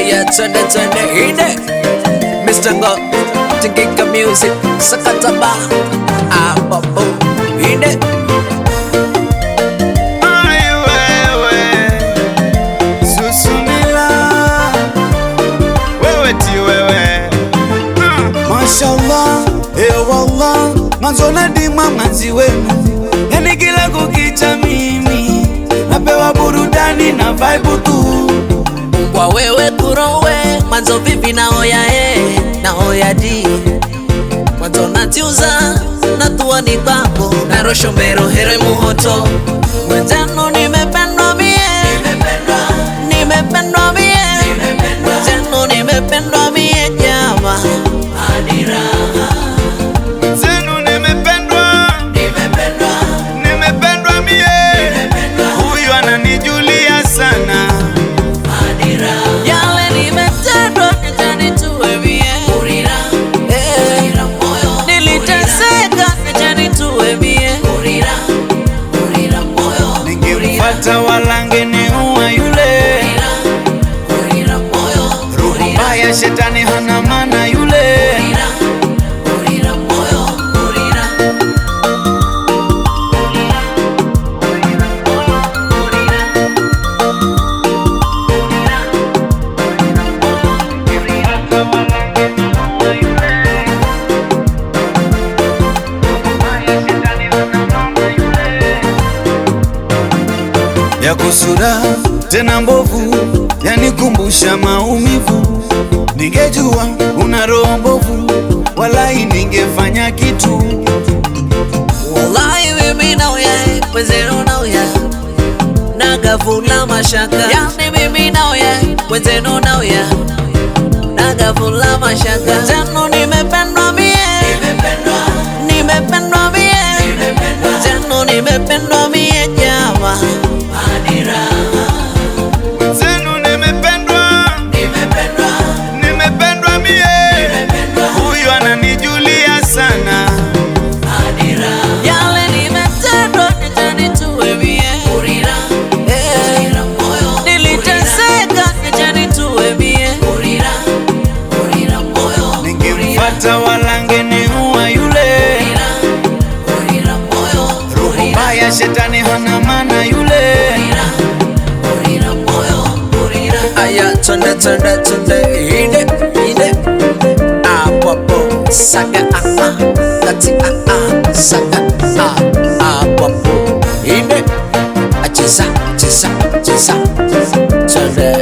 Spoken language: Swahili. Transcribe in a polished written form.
Aya twende ine Mr. Ngo Tingika music Sakataba Ababu ine Mashallah, wallah, manzona dima manzi wenu. Yani kila kukicha mimi napewa burudani na vibe tu. Kwa wewe kurowe manzo vipi na hoya na hoya di manzo natiuza na tuwa ni babo na rosho mbero here muhoto mwenzenu nimependwa mie nimependwa mie mwenzenu nimependwa mie jama Adira Zenu nimependwa mie huyu ananijulia sana Adira yale nimetendwa nitani tuwe mie Urira Urira moyo niliteseka nitani tuwe mie Urira Urira moyo ningemfuata walange ni uwa yule Urira moyo roho mbaya shetani hana maana yule ya kusura tena mbovu yanikumbusha maumivu. Ningejua una roho mbovu walai ningefanya kitu. Wallahi mimi na uya wenzenu na uya nagavula mashaka yani mimi na uya wenzenu na uya nagavula mashaka wenzenu nimependwa mie nimependwa mie wenzenu nimependwa mie jama Adira Zenu nimependwa mie huyu ananijulia sana Adira yale nimetendwa nitani tuwe mie Urira Urira moyo niliteseka nitani tuwe mie Urira Urira moyo ningemfuata walange ni uwa yule Urira moyo roho mbaya shetani hana maana yule Urira moyo Urira aya twende ine Ababu saga kati saga Ababu ine Cheza twende